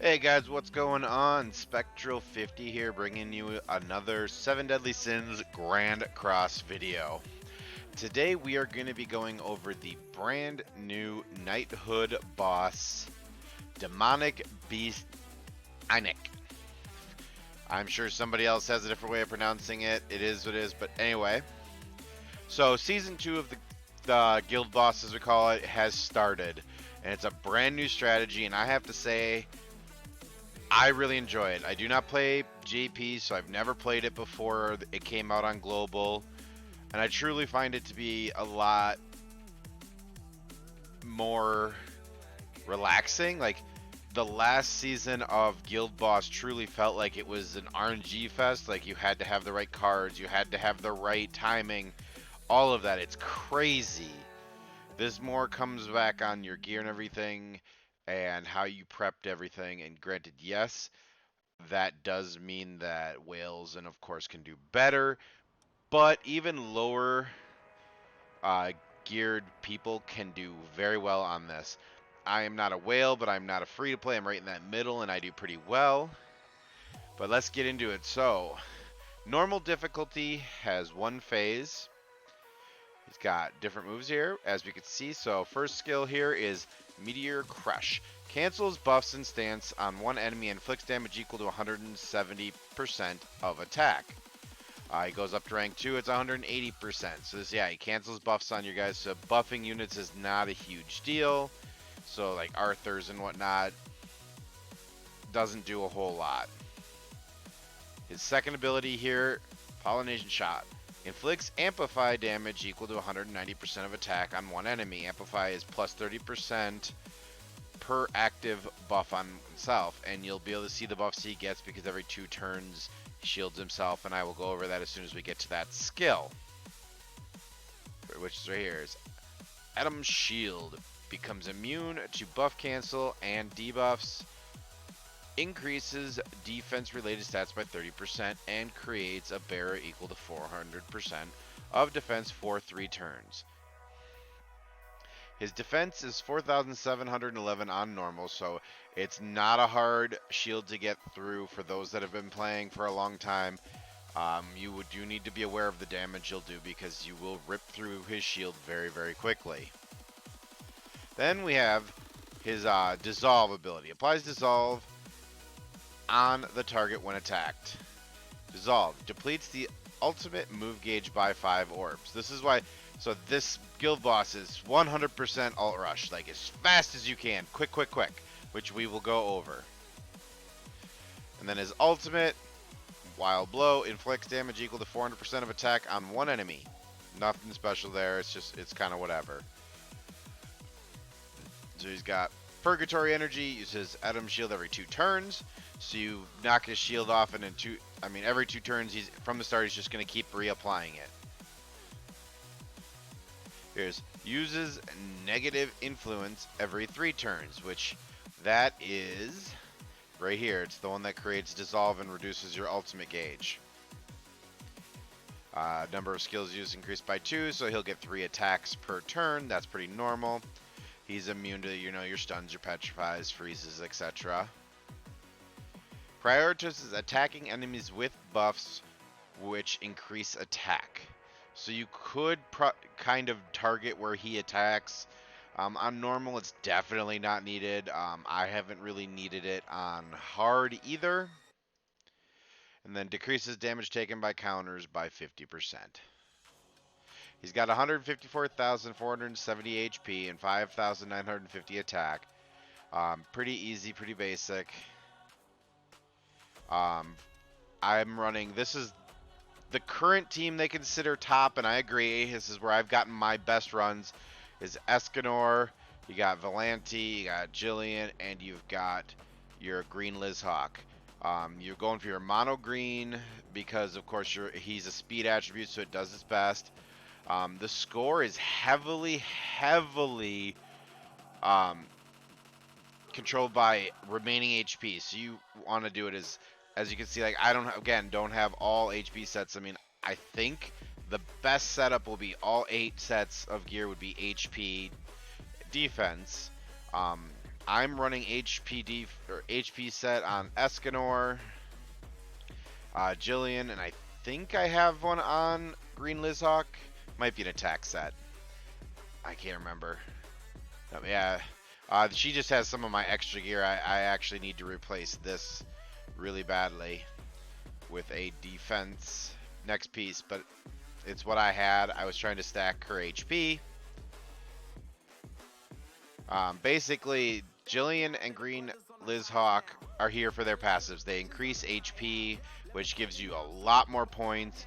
Hey guys, what's going on? Spectral50 here, bringing you another 7 Deadly Sins Grand Cross video. Today we are going to be going over the brand new Knighthood Boss Demonic Beast Einek. I'm sure somebody else has a different way of pronouncing it. It is what it is, but anyway. So Season 2 of the Guild Boss, as we call it, has started. And it's a brand new strategy, and I have to say, I really enjoy it. I do not play JP, so I've never played it before it came out on Global, and I truly find it to be a lot more relaxing. Like, the last season of Guild Boss truly felt like it was an RNG fest. Like, you had to have the right cards, you had to have the right timing, all of that. It's crazy. This more comes back on your gear and everything, and how you prepped everything. And granted, yes, that does mean that whales and of course can do better, but even lower uh, geared people can do very well on this. I am not a whale, but I'm not a free to play. I'm right in that middle and I do pretty well. But let's get into it. So normal difficulty has one phase. He's got different moves here, as we can see. So first skill here is Meteor Crush. Cancels buffs and stance on one enemy and inflicts damage equal to 170% of attack. He goes up to rank 2, it's 180%. So this, yeah, he cancels buffs on your guys. So buffing units is not a huge deal. So like Arthur's and whatnot, doesn't do a whole lot. His second ability here, Pollination Shot. Inflicts Amplify damage equal to 190% of attack on one enemy. Amplify is plus 30% per active buff on himself, and you'll be able to see the buffs he gets because every 2 turns he shields himself, and I will go over that as soon as we get to that skill, which is right here. Is Adam's Shield. Becomes immune to buff cancel and debuffs. Increases defense related stats by 30% and creates a bearer equal to 400% of defense for 3 turns. His defense is 4,711 on normal, so it's not a hard shield to get through for those that have been playing for a long time. You do need to be aware of the damage you'll do because you will rip through his shield very, very quickly. Then we have his Dissolve ability. Applies Dissolve on the target when attacked. Dissolve depletes the ultimate move gauge by 5 orbs. This is why, so this guild boss is 100% alt rush, like as fast as you can, quick, which we will go over. And then his ultimate, Wild Blow, inflicts damage equal to 400% of attack on one enemy. Nothing special there, it's kind of whatever. So he's got Purgatory Energy, uses Adam's Shield every 2 turns. So you knock his shield off, and in every 2 turns, from the start, he's just going to keep reapplying it. Here's uses Negative Influence every 3 turns, which that is right here. It's the one that creates Dissolve and reduces your ultimate gauge. Number of skills used increased by 2, so he'll get 3 attacks per turn. That's pretty normal. He's immune to, your stuns, your petrifies, freezes, etc. Prioritizes attacking enemies with buffs which increase attack. So you could kind of target where he attacks. On normal, it's definitely not needed. I haven't really needed it on hard either. And then decreases damage taken by counters by 50%. He's got 154,470 HP and 5,950 attack. Pretty easy, pretty basic. I'm running, this is the current team they consider top, and I agree. This is where I've gotten my best runs, is Escanor, you got Valanti, you got Jillian, and you've got your green Lizhawk. You're going for your mono green because, of course, he's a speed attribute, so it does its best. The score is heavily controlled by remaining HP, so you want to do it as you can see, like, I don't have all HP sets. I think the best setup will be all 8 sets of gear would be HP defense. I'm running HP set on Escanor, Jillian, and I think I have one on Green Lizhawk. Might be an attack set. I can't remember. Yeah, she just has some of my extra gear. I actually need to replace this really badly with a defense next piece, but it's what I had. I was trying to stack her HP. Basically, Jillian and Green Lizhawk are here for their passives. They increase HP, which gives you a lot more points.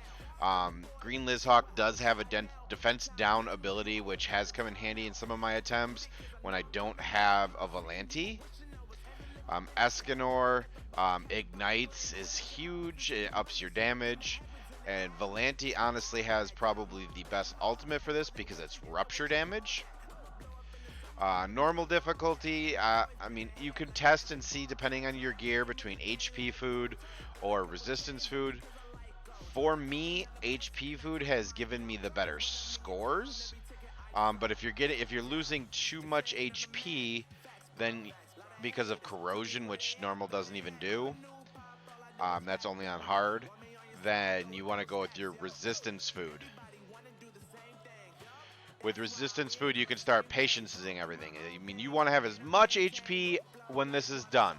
Green Lizhawk does have a defense down ability, which has come in handy in some of my attempts when I don't have a Volante. Escanor ignites is huge. It ups your damage. And Volante honestly has probably the best ultimate for this because it's rupture damage. Normal difficulty, I mean, you can test and see depending on your gear between HP food or resistance food. For me, HP food has given me the better scores. But if you're losing too much HP, then because of corrosion, which normal doesn't even do, that's only on hard, then you want to go with your resistance food. With resistance food, you can start patiencing everything. I mean, you want to have as much HP when this is done.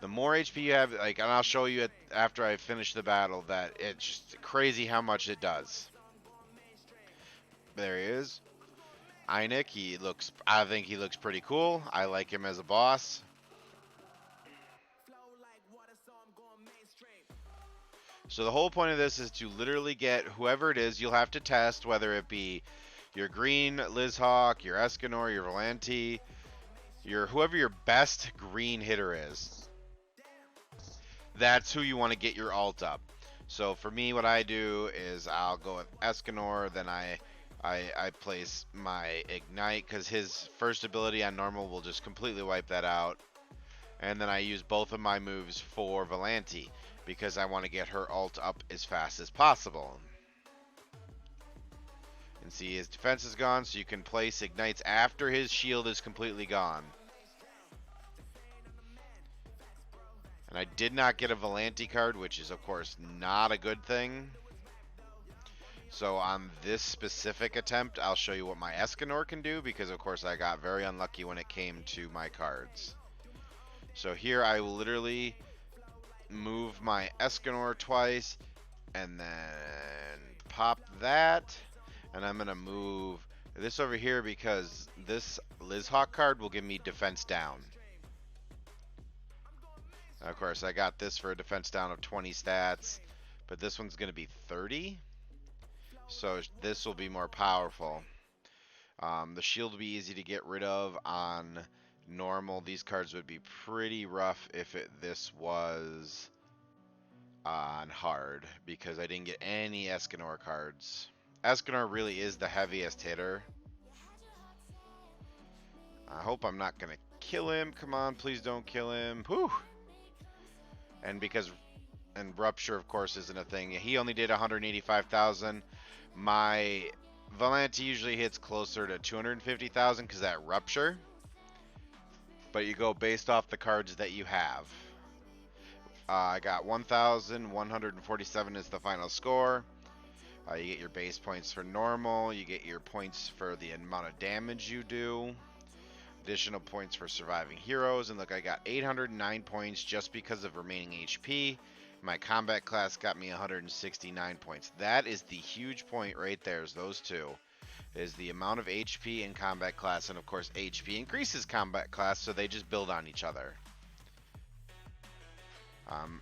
The more HP you have, like, and I'll show you it after I finish the battle, that it's just crazy how much it does. There he is. Einek, I think he looks pretty cool. I like him as a boss. So the whole point of this is to literally get whoever it is. You'll have to test, whether it be your Green Lizhawk, your Escanor, your Volante, whoever your best green hitter is. That's who you want to get your ult up. So for me, what I do is I'll go with Escanor, then I place my Ignite, because his first ability on normal will just completely wipe that out. And then I use both of my moves for Volante, because I want to get her ult up as fast as possible. And see, his defense is gone, so you can place Ignites after his shield is completely gone. And I did not get a Volante card, which is, of course, not a good thing. So on this specific attempt, I'll show you what my Escanor can do, because, of course, I got very unlucky when it came to my cards. So here I will literally move my Escanor twice, and then pop that. And I'm going to move this over here, because this Lizhawk card will give me defense down. Of course, I got this for a defense down of 20 stats, but this one's going to be 30. So this will be more powerful. The shield will be easy to get rid of on normal. These cards would be pretty rough if this was on hard, because I didn't get any Escanor cards. Escanor really is the heaviest hitter. I hope I'm not going to kill him. Come on, please don't kill him. Whew. And Rupture, of course, isn't a thing. He only did 185,000. My Volante usually hits closer to 250,000 because that Rupture. But you go based off the cards that you have. I got 1,147 is the final score. You get your base points for normal. You get your points for the amount of damage you do. Additional points for surviving heroes. And look, I got 809 points just because of remaining HP. My combat class got me 169 points. That is the huge point right there, is those two. Is the amount of HP in combat class, and of course HP increases combat class, so they just build on each other.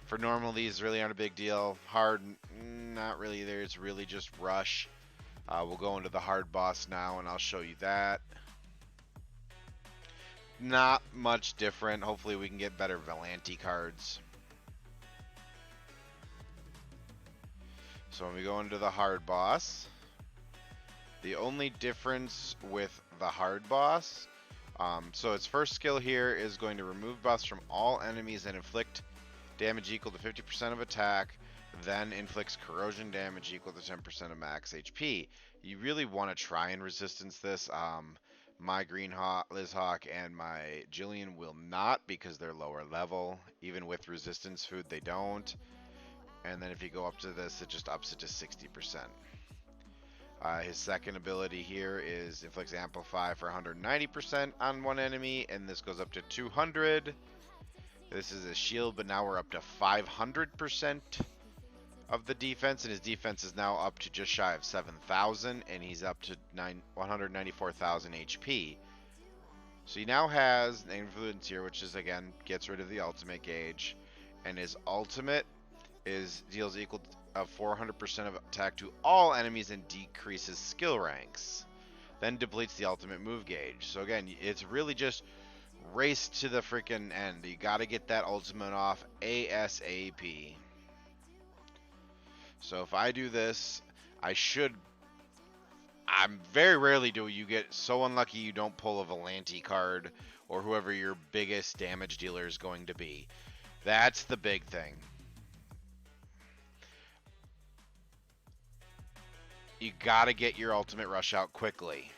For normal, these really aren't a big deal. Hard, not really either. It's really just rush. We'll go into the hard boss now, and I'll show you that. Not much different. Hopefully we can get better Volante cards. So when we go into the hard boss, the only difference with the hard boss, so its first skill here is going to remove buffs from all enemies and inflict damage equal to 50% of attack. then inflicts corrosion damage equal to 10% of max HP. You really want to try and resistance this. My Green Hawk, Liz Hawk, and my Jillian will not because they're lower level. Even with resistance food, they don't. And then if you go up to this, it just ups it to 60%. His second ability here is inflicts amplify for 190% on one enemy, and this goes up to 200. This is a shield, but now we're up to 500% of the defense, and his defense is now up to just shy of 7,000, and he's up to 194,000 HP. So he now has an influence here, which is again gets rid of the ultimate gauge, and his ultimate is deals equal of 400% of attack to all enemies and decreases skill ranks. Then depletes the ultimate move gauge. So again, it's really just race to the freaking end. You got to get that ultimate off ASAP. So if I do this, I'm very rarely do you get so unlucky you don't pull a Volante card or whoever your biggest damage dealer is going to be. That's the big thing. You gotta get your ultimate rush out quickly.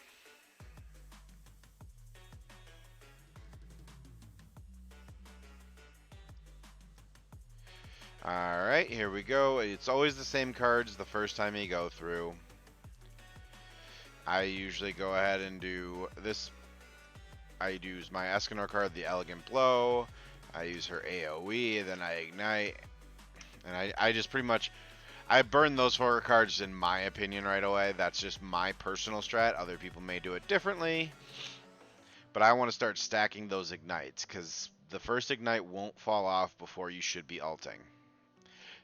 Alright, here we go. It's always the same cards the first time you go through. I usually go ahead and do this. I use my Escanor card, the Elegant Blow. I use her AoE, then I ignite. And I just pretty much... I burn those 4 cards in my opinion right away. That's just my personal strat. Other people may do it differently. But I want to start stacking those ignites, because the first ignite won't fall off before you should be ulting.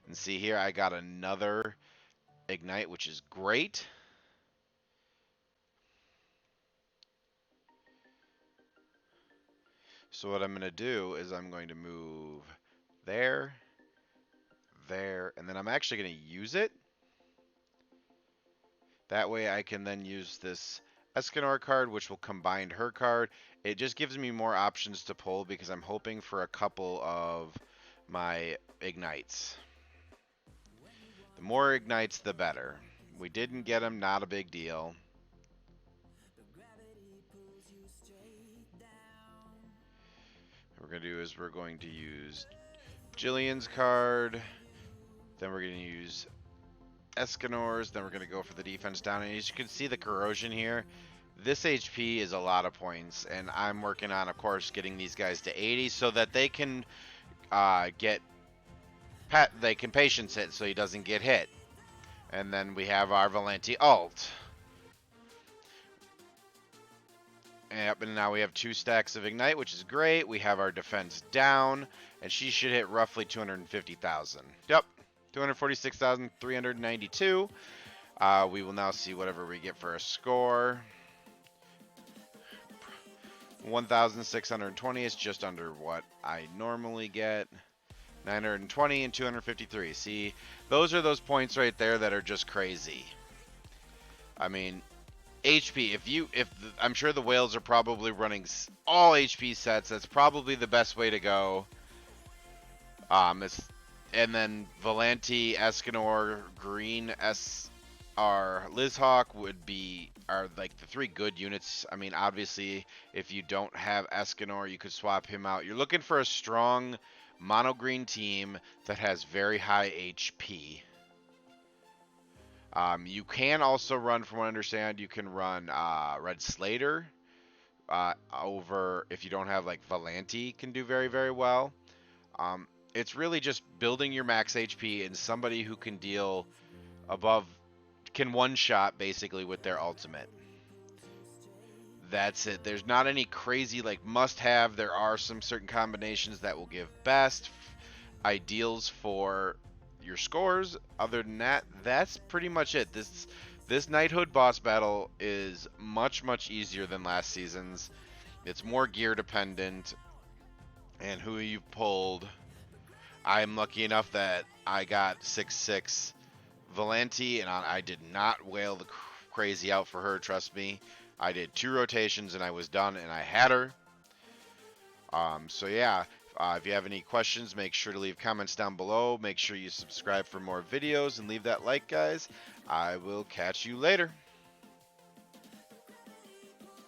And see here, I got another ignite, which is great. So what I'm going to do is I'm going to move there, and then I'm actually going to use it. That way I can then use this Escanor card, which will combine her card. It just gives me more options to pull because I'm hoping for a couple of my ignites. The more ignites, the better. We didn't get them, not a big deal. What we're going to do is we're going to use Jillian's card. Then we're going to use Escanor's. Then we're going to go for the defense down. And as you can see the corrosion here, this HP is a lot of points. And I'm working on, of course, getting these guys to 80 so that they can they can patience it so he doesn't get hit. And then we have our Volante ult. Yep, and now we have 2 stacks of Ignite, which is great. We have our defense down, and she should hit roughly 250,000. Yep, 246,392. We will now see whatever we get for a score. 1,620 is just under what I normally get. 920 and 253. See, those are those points right there that are just crazy. I mean, HP, I'm sure the whales are probably running all HP sets. That's probably the best way to go. And then Volante, Escanor, Green, Liz Hawk are like the 3 good units. I mean, obviously, if you don't have Escanor, you could swap him out. You're looking for a strong mono green team that has very high HP. You can also run, from what I understand, you can run Red Slater over if you don't have like Volante can do very, very well. It's really just building your max HP and somebody who can deal can one-shot basically with their ultimate. That's it. There's not any crazy like must-have. There are some certain combinations that will give best ideals for your scores. Other than that, that's pretty much it. This Knighthood Boss Battle is much easier than last season's. It's more gear dependent and who you pulled. I'm lucky enough that I got 6/6 Volante, and I did not wail the crazy out for her. Trust me, I did 2 rotations and I was done, and I had her. So yeah, If you have any questions, make sure to leave comments down below. Make sure you subscribe for more videos and leave that like, guys. I will catch you later.